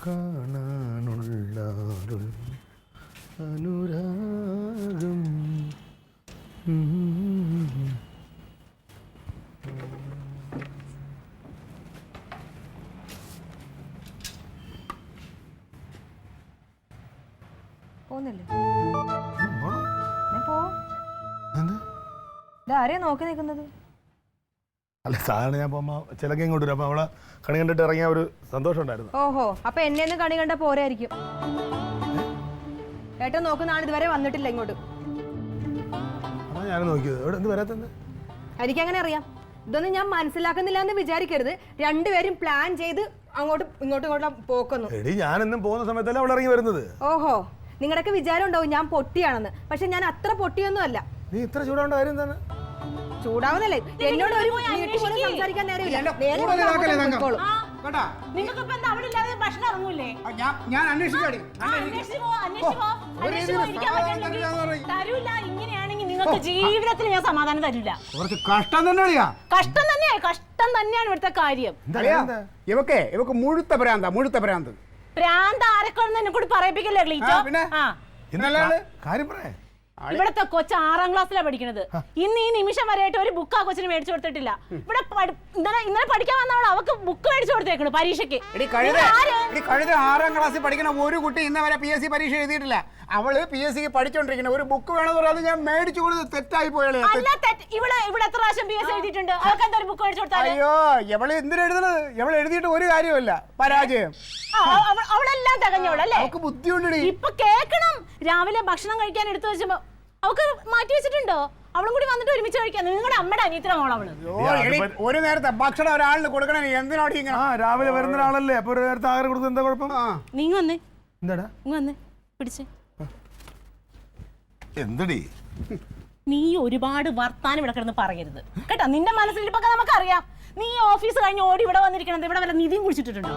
കാണാനുള്ള അനുരാഗം. പോന്നില്ലേ? എന്താ ആരെയാ നോക്കി നിൽക്കുന്നത്? അല്ല സാധാരണ ഞാൻ പോകുമ്പോ ചിലക്ക് ഇങ്ങോട്ട് വരും. അപ്പൊ അവളെ കണി കണ്ടിട്ട് ഇറങ്ങിയ ഒരു സന്തോഷം ഉണ്ടായിരുന്നു. ഓഹോ, അപ്പൊ എന്നെ ഒന്ന് കണി കണ്ട പോരായിരിക്കും. ഏട്ടൻ നോക്കുന്ന ആൾ ഇതുവരെ വന്നിട്ടില്ല ഇങ്ങോട്ട്. അതാ ഞാൻ നോക്കിയത്. ഇവിടെ എന്ത് വരാത്തത്? എനിക്കങ്ങനെ അറിയാം. ഇതൊന്നും ഞാൻ മനസ്സിലാക്കുന്നില്ല എന്ന് വിചാരിക്കരുത്. രണ്ടുപേരും പ്ലാൻ ചെയ്ത് അങ്ങോട്ടും ഇങ്ങോട്ടും പോക്കുന്നു. എടി ഞാൻ എന്നും പോകുന്ന സമയത്തല്ലേ അവൾ ഇറങ്ങി വരുന്നത്. ഓഹോ, നിങ്ങളുടെയൊക്കെ വിചാരം ഉണ്ടാവും ഞാൻ പൊട്ടിയാണെന്ന്. പക്ഷെ ഞാൻ അത്ര പൊട്ടിയൊന്നും അല്ല. നീ ഇത്ര ചൂടാവേണ്ട കാര്യം എന്താണ്? ചൂടാവുന്നല്ലേ? എന്നോട് ഒരു മിനിറ്റ് പോലും സംസാരിക്കാൻ നേരമില്ല. ഞാൻ അന്വേഷിക്കാടി. ഇങ്ങനെയാണെങ്കിൽ നിങ്ങൾക്ക് ജീവിതത്തിൽ ഞാൻ സമാധാനം തരില്ല. കുറച്ച് കഷ്ടം തന്നെയാ. കഷ്ടം തന്നെയാണ് ഇവിടുത്തെ കാര്യം. ഇവക്ക് മുഴുത്ത ഭ്രാന്ത്. ഭ്രാന്ത് ആരൊക്കെ എന്നെ കൂടി പറയിപ്പിക്കല്ലേ ക്ലീറ്റോ? കാര്യം പറയാ. ഇവിടത്തെ കൊച്ചു 6ാം ക്ലാസ്സിലാണ് പഠിക്കുന്നത്. ഇന്ന് ഈ നിമിഷം വരെയായിട്ട് ഒരു ബുക്ക് ആ കൊച്ചിന് മേടിച്ചു കൊടുത്തിട്ടില്ല. ഇവിടെ ഇന്നലെ പഠിക്കാൻ വന്നവൾ അവക്ക് ബുക്ക് മേടിച്ചു കൊടുത്തേക്കണു പരീക്ഷയ്ക്ക്. കഴിഞ്ഞ 6ാം ക്ലാസ്സിൽ പഠിക്കുന്ന ഒരു കുട്ടി ഇന്ന് വരെ PSC പരീക്ഷ എഴുതിയിട്ടില്ല. അവള് PSC പഠിച്ചോണ്ടിരിക്കുന്ന ഒരു ബുക്ക് വേണമെന്ന് പറയാതെ ഞാൻ മേടിച്ചു കൊടുത്ത് തെറ്റായി പോയാലേ. ഇവിടെ എത്ര പ്രാവശ്യം PSC എഴുതിയിട്ടുണ്ട്. അവർക്ക് എന്താ ബുക്ക് മേടിച്ചു കൊടുത്താൽ? അയ്യോ, എവള് എന്തിനാ എഴുതുന്നത്? എവള് എഴുതിയിട്ട് ഒരു കാര്യമില്ല, പരാജയം. അവളെല്ലാം തികഞ്ഞവളല്ലേ? അവക്ക് ബുദ്ധിയുണ്ട്. ഇപ്പൊ കേക്കണം, രാവിലെ ഭക്ഷണം കഴിക്കാൻ എടുത്തു വെച്ചപ്പോ അവക്ക് മാറ്റി വെച്ചിട്ടുണ്ടോ? അവളും കൂടി വന്നിട്ട് ഒരുമിച്ച് കഴിക്കാൻ. നിങ്ങളുടെ അമ്മയുടെ അനിയത്തിയുടെ മോളവള്. ഒരു നേരത്തെ ഭക്ഷണം ഒരാളിന് കൊടുക്കണേ എന്തിനാണ് ഇങ്ങനെ? രാവിലെ വരുന്ന ഒരാളല്ലേ, അപ്പൊ ഒരു നേരത്തെ ആഹാരം കൊടുക്കുന്നത് എന്താ കുഴപ്പം? നീ വന്നേ. എന്താടാ നീ വന്നേ, പിടിച്ചേ. എന്തടി നീ ഒരുപാട് വർത്താനം ഇവിടെ കിടന്ന് പറയരുത് കേട്ടോ. നിന്റെ മനസ്സിലിപ്പൊക്കെ നമുക്കറിയാം. നീ ഓഫീസ് കഴിഞ്ഞ് ഓടി ഇവിടെ വന്നിരിക്കണത് ഇവിടെ വല്ല നിധിയും കുടിച്ചിട്ടുണ്ടോ?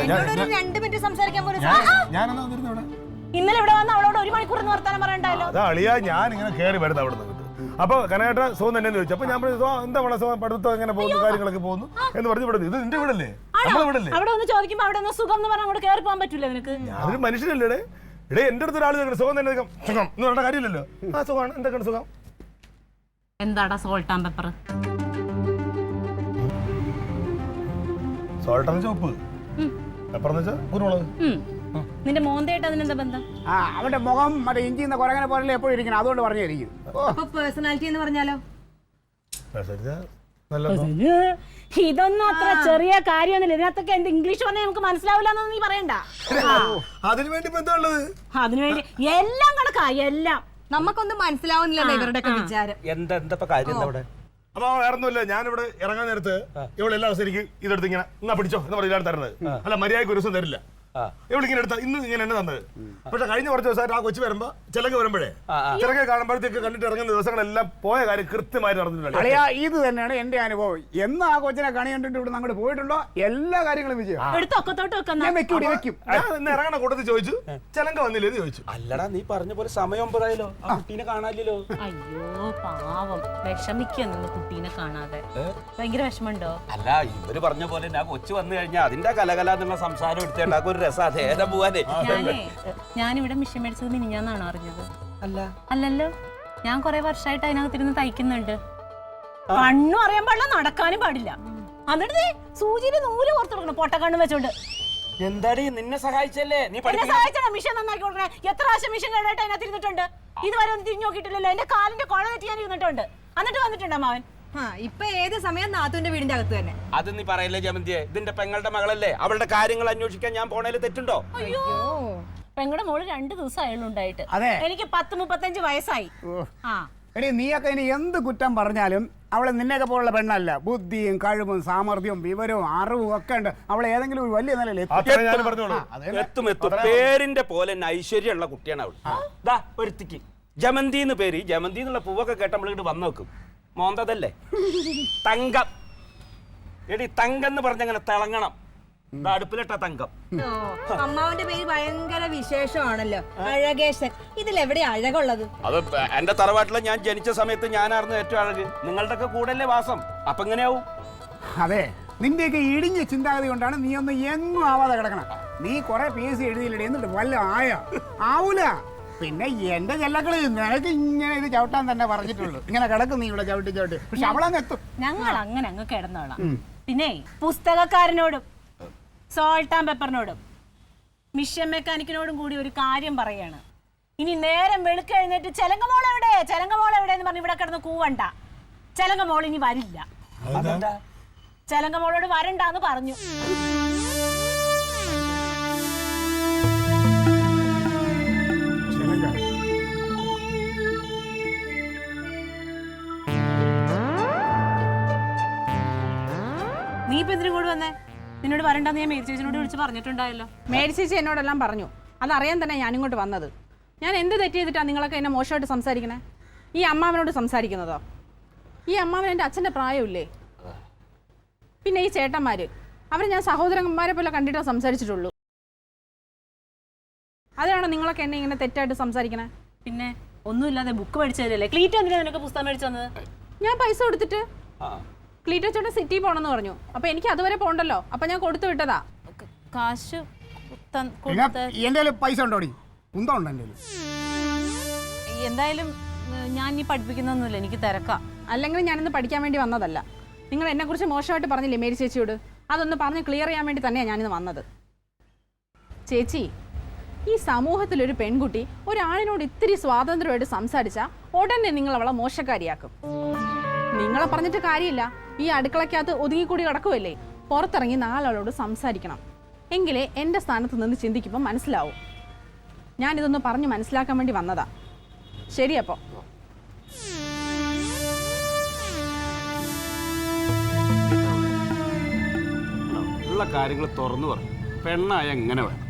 എന്നോട് ഒരു 2 മിനിറ്റ് സംസാരിക്കാൻ പോലും. ഇന്നലെ ഇവിടെ വന്ന് അവളോട് 1 മണിക്കൂർ വർത്താനം പറയണ്ടല്ലോ. അളിയാ, ഞാൻ ഇങ്ങനെ കയറി വരുന്നത് അവിടെ നിന്നിട്ട്. അപ്പൊ കനകേട്ട സുഖം തന്നെ ചോദിച്ചു. അപ്പൊ ഞാൻ എന്താ പഠിത്തം എങ്ങനെ പോകുന്നു, കാര്യങ്ങളൊക്കെ പോകുന്നു എന്ന് പറഞ്ഞു. ഇവിടെ ഇത് നിന്റെ വീടല്ലേ, നമ്മളെ വീടല്ലേ? അവിടെ ഒന്ന് ചോദിക്കുമ്പോ അവിടെ ഒന്ന് സുഖം എന്ന് പറഞ്ഞാൽ അങ്ങോട്ട് കയറി പോകാൻ പറ്റൂല നിനക്ക്? ഞാനൊരു മനുഷ്യനല്ലേ ഇടേ. എന്റെ അടുത്ത് ഒരാൾ സുഖം തന്നെ സുഖം എന്ന് പറഞ്ഞ കാര്യമില്ലല്ലോ. ആ സുഖമാണ്. എന്തൊക്കെയാണ് സുഖം? എന്താടാ salt and pepper? Salt and chop, pepper എന്ന് വെച്ചാൽ കുരുമുളക്. നിന്റെ മോന്തയായിട്ട് അതിനെന്താ ബന്ധം? അവന്റെ മുഖം മറ്റേ ഇഞ്ചി കുരങ്ങനെ പോലെ എപ്പോഴും ഇരിക്കണം, അതുകൊണ്ട് പറഞ്ഞായിരിക്കും. അപ്പൊ പേഴ്സണാലിറ്റി എന്ന് പറഞ്ഞാലോ? ഇതൊന്നും അത്ര ചെറിയ കാര്യമൊന്നുമില്ല. ഇതിനകത്തൊക്കെ എന്ത് ഇംഗ്ലീഷ് പറഞ്ഞാൽ നമുക്ക് മനസ്സിലാവില്ല നീ പറയണ്ട. അതിനുവേണ്ടി എല്ലാം കണക്കാ, എല്ലാം നമുക്കൊന്നും മനസ്സിലാവുന്നില്ല ഇവരുടെയൊക്കെ വിചാരം. എന്താ കാര്യം അവിടെ? അപ്പൊ വേറൊന്നുമില്ല, ഞാനിവിടെ ഇറങ്ങാൻ നേരത്ത് ഇവിടെ എല്ലാ ദിവസം എനിക്ക് ഇതെടുത്ത് ഇങ്ങനെ എന്നാ പിടിച്ചോ എന്ന് പറഞ്ഞാൽ തരുന്നത്. അല്ല, മര്യാദയ്ക്ക് ഒരു ദിവസം തരില്ല. ഇവളിങ്ങനെ എടുത്ത ഇന്ന് ഇങ്ങനെ എന്നെ തന്നത്. പക്ഷെ കഴിഞ്ഞ കുറച്ച് ദിവസമായിട്ട് ആ കൊച്ചു വരുമ്പോ ചിലക്ക് വരുമ്പോഴേ ചിലക്ക് കാണുമ്പോഴത്തേക്ക് കണ്ടിട്ട് ഇറങ്ങുന്ന ദിവസങ്ങളെല്ലാം പോയ കാര്യം കൃത്യമായിട്ട് നടന്നിട്ടുണ്ട്. ഇത് തന്നെയാണ് എന്റെ അനുഭവം. എന്ന് ആ കൊച്ചിനെ കണി കണ്ടിട്ട് ഇവിടെ അങ്ങോട്ട് പോയിട്ടുണ്ടോ എല്ലാ കാര്യങ്ങളും വിജയം. ഞാൻ ഇറങ്ങണ കൂട്ടത്തിൽ ചോദിച്ചു, ചിലങ്ക വന്നില്ലെന്ന് ചോദിച്ചു. അല്ലടാ, നീ പറഞ്ഞ പോലെ സമയം പോരായല്ലോ, ആ കുട്ടീനെ കാണാനില്ലല്ലോ. അയ്യോ പാവം, വിഷമിക്കുന്നു കുട്ടീനെ കാണാതെ. ഭയങ്കര വിഷമമുണ്ടോ? അല്ല, ഇവര് പറഞ്ഞ പോലെ ഞാൻ കൊച്ചു വന്നു കഴിഞ്ഞാൽ അതിന്റെ കലകല എന്നുള്ള സംസാരം എടുത്തേണ്ടാക്കും. ഞാനിവിടെ മിഷൻ മേടിച്ചത് മിനിഞ്ഞാന്നാണോ അറിഞ്ഞത്? അല്ലല്ലോ, ഞാൻ കുറെ വർഷമായിട്ട് അതിനകത്തിരുന്ന് തയ്ക്കുന്നുണ്ട്. കണ്ണും അറിയാൻ പാടില്ല, നടക്കാനും പാടില്ല. എന്നിട്ട് സൂചിയിൽ നൂല് കോർത്ത് കൊടുക്കണം പൊട്ടക്കണ്ണും വെച്ചോണ്ട്. എന്താടി നിന്നെ സഹായിച്ചല്ലേ? നീ സഹായിച്ചാ മിഷൻ നന്നാക്കി കൊടുക്കണേ. എത്ര പ്രാവശ്യം മിഷൻ കേടായിട്ട് അതിനകത്ത് ഇരുന്നിട്ടുണ്ട്. ഇതുവരെ ഒന്നും തിരിഞ്ഞു നോക്കിയിട്ടില്ലല്ലോ. എന്റെ കാലിന്റെ കുഴ തെറ്റി ഞാൻ ഇരുന്നിട്ടുണ്ട്. എന്നിട്ട് വന്നിട്ടുണ്ട് അമ്മാവൻ. ഇപ്പൊ ഏത് സമയം നാത്തുവിന്റെ വീടിന്റെ അകത്ത് തന്നെ. അത് നീ പറയല്ലേ ജമന്തിയെ, ഇതിന്റെ പെങ്ങളുടെ മകളല്ലേ, അവളുടെ കാര്യങ്ങൾ അന്വേഷിക്കാൻ ഞാൻ പോണേല് തെറ്റുണ്ടോ? അയ്യോ, പെങ്ങളുടെ മോള് 2 ദിവസം അയാളുണ്ടായിട്ട്. എനിക്ക് 10-35 വയസ്സായി. എടി, നീയൊക്കെ ഇനി എന്ത് കുറ്റം പറഞ്ഞാലും അവളെ നിന്നെയൊക്കെ പോലുള്ള പെണ്ണല്ല. ബുദ്ധിയും കഴിവും സാമർഥ്യവും വിവരവും അറിവും ഒക്കെ ഉണ്ട്. അവളെ ഏതെങ്കിലും ഒരു വലിയ നിലയിൽ എത്തും. പേരിന്റെ പോലെ ഐശ്വര്യമുള്ള കുട്ടിയാണ് അവൾ. ഒരുത്തിക്ക് ജമന്തി എന്ന് പേര്. ജമന്തി എന്നുള്ള പൂവൊക്കെ കേട്ട് നമ്മളിങ്ങോട്ട് വന്നു നോക്കും. മോന്തതല്ലേ തങ്കം. എടി, തങ്കം എന്ന് പറഞ്ഞങ്ങനെ തിളങ്ങണം. അടുപ്പിലിട്ട തങ്കം. അമ്മാവന്റെ പേര് ഭയങ്കര വിശേഷമാണല്ലോ, അഴകേശൻ. ഇതിലെവിടെ അഴകുള്ളത്? അത് എന്റെ തറവാട്ടിലെ ഞാൻ ജനിച്ച സമയത്ത് ഞാനായിരുന്നു ഏറ്റവും അഴക്. നിങ്ങളുടെ ഒക്കെ കൂടല്ലേ വാസം. അപ്പൊ എങ്ങനെയാവും? അതെ, നിന്റെയൊക്കെ ഇടിഞ്ഞ ചിന്താഗതി കൊണ്ടാണ് നീ ഒന്നും എങ്ങും ആവാതെ കിടക്കണം. നീ കുറെ PSC എഴുതിയില്ലേ എന്നിട്ട് വല്ല ആവൂല. പിന്നെ എന്റെ ചെല്ലക്കളി നിനക്ക് ഇങ്ങനെ ഇത് ചവിട്ടാൻ തന്നെ പറഞ്ഞിട്ടുള്ളൂ. ഇങ്ങനെ കിടക്കും നീ ഇവിടെ ചവിട്ടി ചവിട്ടി. പക്ഷെ അവളങ്ങ് എത്തും. ഞങ്ങൾ അങ്ങനെ അങ്ങ് കിടന്നോളാം. പിന്നെ പുസ്തകക്കാരനോടും സോൾട്ട് ആൻഡ് പെപ്പറിനോടും മിഷൻ മെക്കാനിക്കിനോടും കൂടി ഒരു കാര്യം പറയാണ്. ഇനി നേരം വെളുക്ക് എഴുന്നേറ്റ് ചെലങ്കമോൾ എവിടെ എന്ന് പറഞ്ഞ് ഇവിടെ കിടന്ന് കൂവണ്ട. ചെലങ്കമോൾ ഇനി വരില്ല. ചെലങ്കമോളോട് വരണ്ടാന്ന് പറഞ്ഞു. നീ ഇപ്പൊ എന്തിനും കൂടെ വന്നേ? നിന്നോട് വരണ്ടെന്ന് ഞാൻ മേരി ചേച്ചിനോട് വിളിച്ച് പറഞ്ഞിട്ടുണ്ടായല്ലോ. മേരി ചേച്ചി എന്നോടെല്ലാം പറഞ്ഞു. അതറിയാൻ തന്നെ ഞാനിങ്ങോട്ട് വന്നത്. ഞാൻ എന്ത് തെറ്റ് ചെയ്തിട്ടാണ് നിങ്ങളൊക്കെ എന്നെ മോശമായിട്ട് സംസാരിക്കണേ? ഈ അമ്മാവനോട് സംസാരിക്കുന്നതോ? ഈ അമ്മാവൻ എൻ്റെ അച്ഛൻ്റെ പ്രായമില്ലേ? പിന്നെ ഈ ചേട്ടന്മാര് അവർ ഞാൻ സഹോദരന്മാരെ പോലെ കണ്ടിട്ടേ സംസാരിച്ചിട്ടുള്ളൂ. അതാണോ നിങ്ങളൊക്കെ എന്നെ ഇങ്ങനെ തെറ്റായിട്ട് സംസാരിക്കണേ? പിന്നെ ഒന്നുമില്ലാതെ ബുക്ക് മേടിച്ചു തരല്ലേ? ക്ലീറ്റോ എന്തിനാ നിനക്ക് പുസ്തകം മേടിച്ചു തന്നത്? ഞാൻ പൈസ കൊടുത്തിട്ട് ക്ലീറ്റോ ചേട്ടൻ സിറ്റി പോണെന്ന് പറഞ്ഞു. അപ്പൊ എനിക്ക് അതുവരെ പോണ്ടല്ലോ. അപ്പൊ ഞാൻ കൊടുത്തു വിട്ടതാ. കാശ് എന്റെ പൈസ ഉണ്ടോടി? ഉണ്ടോ? എന്തായാലും ഞാൻ ഈ പഠിപ്പിക്കുന്നൊന്നുമില്ല, എനിക്ക് തിരക്കാം. അല്ലെങ്കിൽ ഞാനിന്ന് പഠിക്കാൻ വേണ്ടി വന്നതല്ല. നിങ്ങൾ എന്നെക്കുറിച്ച് മോശമായിട്ട് പറഞ്ഞില്ലേ മേരി ചേച്ചിയോട്? അതൊന്ന് പറഞ്ഞ് ക്ലിയർ ചെയ്യാൻ വേണ്ടി തന്നെയാണ് ഞാനിന്ന് വന്നത്. ചേച്ചി, ഈ സമൂഹത്തിലൊരു പെൺകുട്ടി ഒരാളിനോട് ഇത്തിരി സ്വാതന്ത്ര്യമായിട്ട് സംസാരിച്ചാൽ ഉടനെ നിങ്ങൾ അവളെ മോശക്കാരിയാക്കും. നിങ്ങളെ പറഞ്ഞിട്ട് കാര്യമില്ല. ഈ അടുക്കളയ്ക്കകത്ത് ഒതുങ്ങിക്കൂടി കിടക്കുമല്ലേ? പുറത്തിറങ്ങി നാലാളോട് സംസാരിക്കണം. എങ്കിലേ എൻ്റെ സ്ഥാനത്ത് നിന്ന് ചിന്തിക്കുമ്പോൾ മനസ്സിലാവും. ഞാനിതൊന്ന് പറഞ്ഞ് മനസ്സിലാക്കാൻ വേണ്ടി വന്നതാ. ശരിയപ്പോൾ ഉള്ള കാര്യങ്ങൾ തുറന്നു പറയും. പെണ്ണായ എങ്ങനെ വേണം?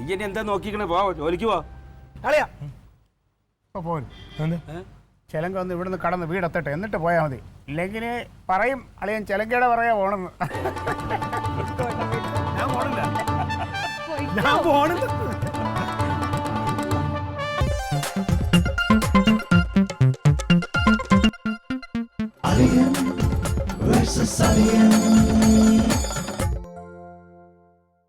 ഇങ്ങനെ എന്താ നോക്കിക്കണേ? പോ, ജോലിക്ക് പോ. അളിയാ പോരും. ചെലങ്ക ഒന്ന് ഇവിടുന്ന് കടന്ന് വീടെത്തട്ടെ, എന്നിട്ട് പോയാൽ മതി. ഇല്ലെങ്കിൽ പറയും അളിയൻ ചെലങ്കയുടെ പറയാ പോണെന്ന്. ഞാൻ പോണില്ല.